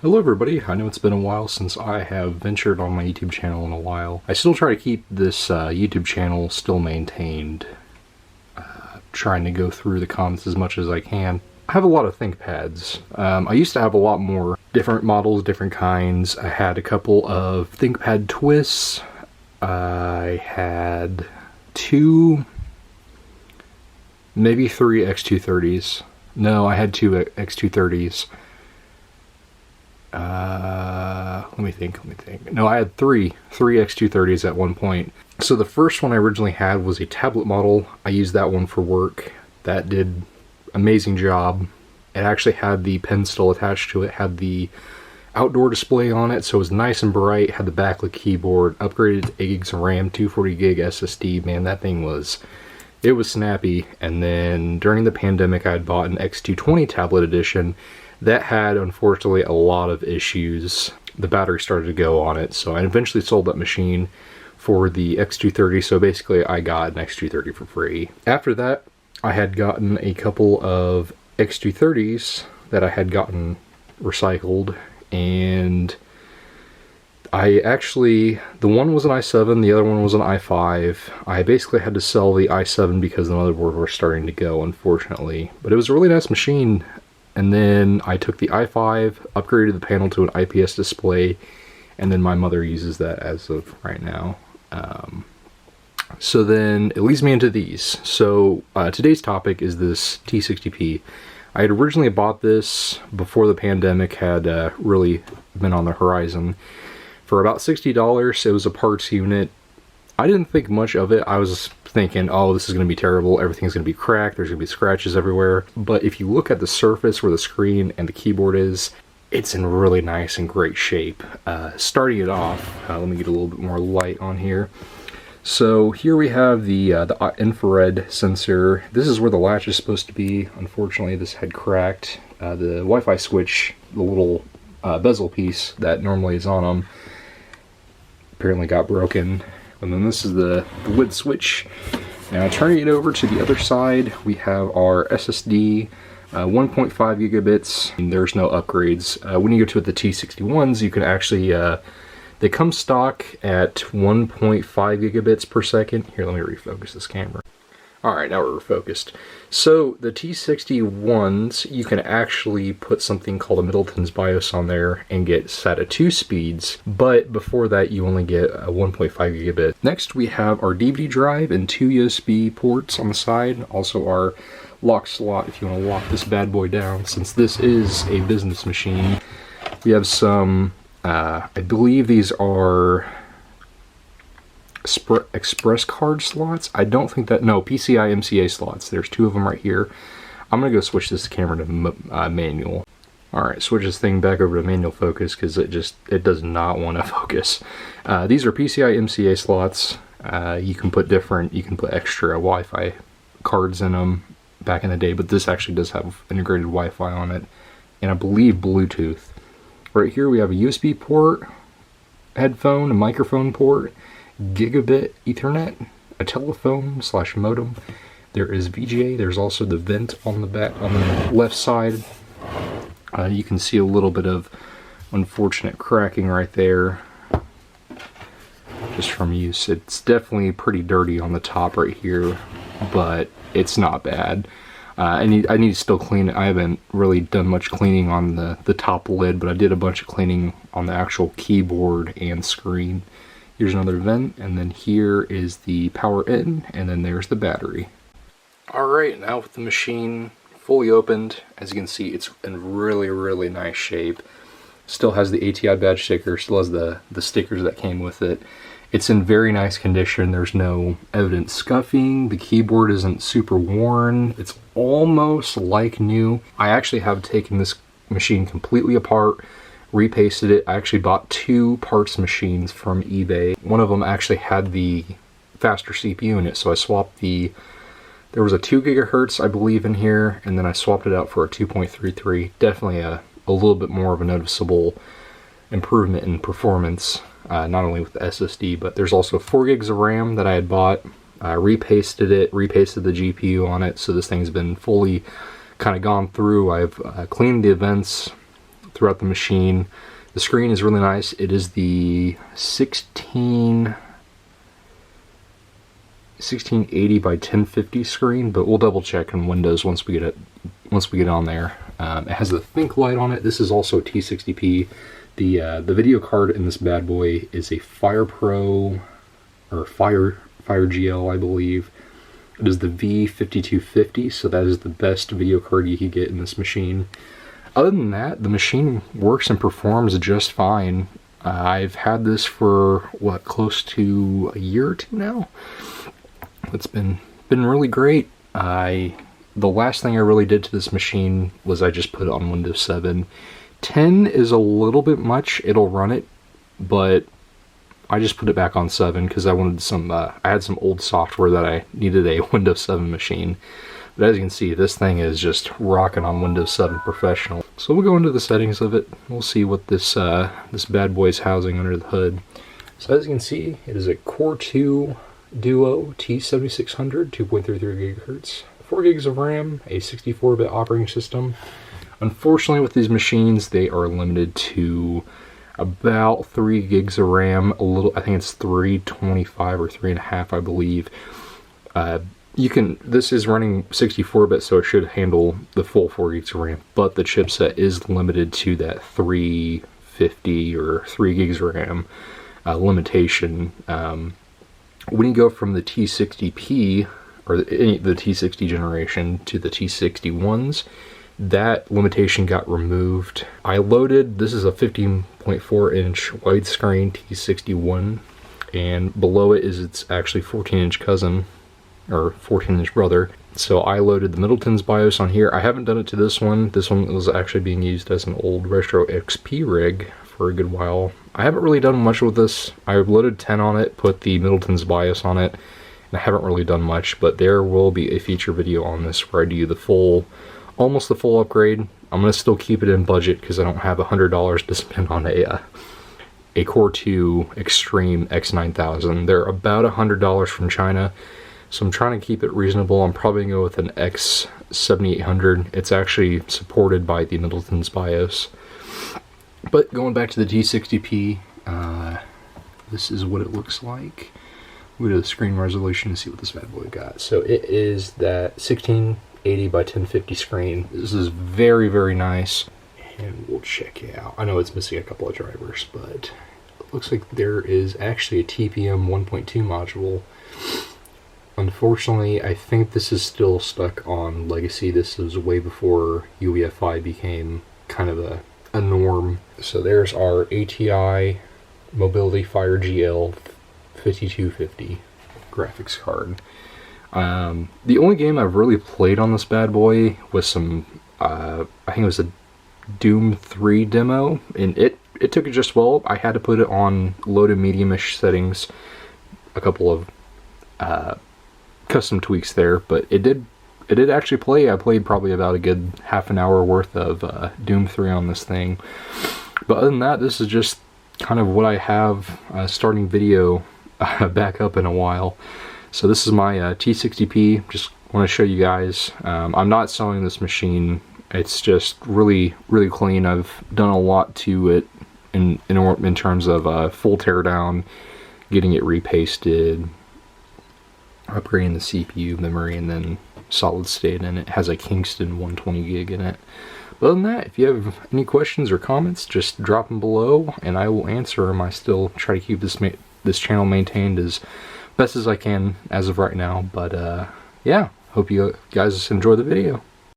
Hello everybody, I know it's been a while since I have ventured on my YouTube channel in a while. I still try to keep this YouTube channel still maintained, trying to go through the comments as much as I can. I have a lot of Thinkpads. I used to have a lot more different models, different kinds. I had a couple of Thinkpad twists. I had two, maybe three X230s. No, I had two X230s. Let me think. No, I had three X230s at one point. So the first one I originally had was a tablet model. I used that one for work. That did amazing job. It actually had the pen still attached to it, had the outdoor display on it, so it was nice and bright, had the backlit keyboard, upgraded to 8 gigs of RAM, 240 gig SSD. Man, that thing was snappy. And then during the pandemic, I had bought an X220 tablet edition. That had, unfortunately, a lot of issues. The battery started to go on it, so I eventually sold that machine for the X230, so basically I got an X230 for free. After that, I had gotten a couple of X230s that I had gotten recycled, and I actually, the one was an i7, the other one was an i5. I basically had to sell the i7 because the motherboard was starting to go, unfortunately. But it was a really nice machine. And then I took the i5, upgraded the panel to an IPS display, and then my mother uses that as of right now. So then it leads me into these. So today's topic is this T60p. I had originally bought this before the pandemic had really been on the horizon for about $60. It was a parts unit. I didn't think much of it. I was thinking, oh, this is going to be terrible. Everything's going to be cracked. There's going to be scratches everywhere. But if you look at the surface where the screen and the keyboard is, it's in really nice and great shape. Starting it off, let me get a little bit more light on here. So here we have the infrared sensor. This is where the latch is supposed to be. Unfortunately, this had cracked. The Wi-Fi switch, the little bezel piece that normally is on them, apparently got broken. And then this is the lid switch. Now turning it over to the other side, we have our SSD, 1.5 gigabits. And there's no upgrades. When you go to the T61s, you can actually, they come stock at 1.5 gigabits per second. Here, let me refocus this camera. Alright, now we're refocused. So the T61s, you can actually put something called a Middleton's BIOS on there and get set at 2 speeds, but before that you only get a 1.5 gigabit. Next we have our DVD drive and 2 USB ports on the side, also our lock slot if you want to lock this bad boy down, since this is a business machine. We have some, I believe these are express card slots. I don't think that, no, PCI MCA slots. There's 2 of them right here. I'm gonna go switch this camera to manual. Alright, switch this thing back over to manual focus because it does not want to focus. These are PCI MCA slots. You can put extra Wi-Fi cards in them back in the day, but this actually does have integrated Wi-Fi on it, and I believe Bluetooth. Right here we have a USB port, headphone, a microphone port, gigabit Ethernet, a telephone / modem. There is VGA. There's also the vent on the back, on the left side. You can see a little bit of unfortunate cracking right there, just from use. It's definitely pretty dirty on the top right here, but it's not bad. I need to still clean it. I haven't really done much cleaning on the top lid, but I did a bunch of cleaning on the actual keyboard and screen. Here's another vent, and then here is the power in, and then there's the battery. Alright, now with the machine fully opened, as you can see, it's in really, really nice shape. Still has the ATI badge sticker, still has the stickers that came with it. It's in very nice condition. There's no evident scuffing. The keyboard isn't super worn. It's almost like new. I actually have taken this machine completely apart, repasted it. I actually bought 2 parts machines from eBay. One of them actually had the faster CPU in it, so I swapped there was a 2 gigahertz I believe in here, and then I swapped it out for a 2.33. Definitely a little bit more of a noticeable improvement in performance, not only with the SSD, but there's also 4 gigs of RAM that I had bought. I repasted the GPU on it, so this thing's been fully kind of gone through. I've cleaned the vents, throughout the machine. The screen is really nice. It is the 1680 by 1050 screen, but we'll double check in Windows once we get it on there. It has the Think light on it. This is also T60p. The video card in this bad boy is a Fire Pro or Fire GL, I believe. It is the V5250, so that is the best video card you could get in this machine. Other than that, the machine works and performs just fine. I've had this for, what, close to a year or two now? It's been really great. The last thing I really did to this machine was I just put it on Windows 7. 10 is a little bit much. It'll run it, but I just put it back on 7 because I wanted some, I had some old software that I needed a Windows 7 machine. But as you can see, this thing is just rocking on Windows 7 Professional. So we'll go into the settings of it. We'll see what this this bad boy is housing under the hood. So as you can see, it is a Core 2 Duo T7600, 2.33 gigahertz, 4 gigs of RAM, a 64-bit operating system. Unfortunately, with these machines, they are limited to about 3 gigs of RAM. I think it's 325 or 3.5, I believe. This is running 64-bit, so it should handle the full 4 gigs of RAM, but the chipset is limited to that 350 or 3 gigs of RAM limitation. When you go from the T60p, or the T60 generation, to the T61s, that limitation got removed. I loaded, this is a 15.4-inch widescreen T61, and below it is its actually 14-inch cousin, or 14-inch brother. So I loaded the Middleton's BIOS on here. I haven't done it to this one. This one was actually being used as an old Retro XP rig for a good while. I haven't really done much with this. I loaded 10 on it, put the Middleton's BIOS on it, and I haven't really done much, but there will be a feature video on this where I do the full, almost the full upgrade. I'm going to still keep it in budget because I don't have $100 to spend on a Core 2 Extreme X9000. They're about $100 from China. So I'm trying to keep it reasonable. I'm probably going to go with an X7800. It's actually supported by the Middleton's BIOS. But going back to the T60p, this is what it looks like. We'll go to the screen resolution and see what this bad boy got. So it is that 1680 by 1050 screen. This is very, very nice. And we'll check it out. I know it's missing a couple of drivers, but it looks like there is actually a TPM 1.2 module. Unfortunately, I think this is still stuck on legacy. This was way before UEFI became kind of a norm. So there's our ATI Mobility Fire GL 5250 graphics card. The only game I've really played on this bad boy was some, I think it was a Doom 3 demo, and it took it just well. I had to put it on low to medium-ish settings, a couple of custom tweaks there, but it did actually play. I played probably about a good half an hour worth of Doom 3 on this thing. But other than that, this is just kind of what I have starting video back up in a while. So this is my T60p. Just want to show you guys. I'm not selling this machine. It's just really, really clean. I've done a lot to it in terms of full teardown, getting it repasted, upgrading the CPU memory, and then solid state, and it has a Kingston 120 gig in it. But other than that, if you have any questions or comments, just drop them below and I will answer them. I still try to keep this channel maintained as best as I can as of right now, but yeah, hope you guys enjoy the video.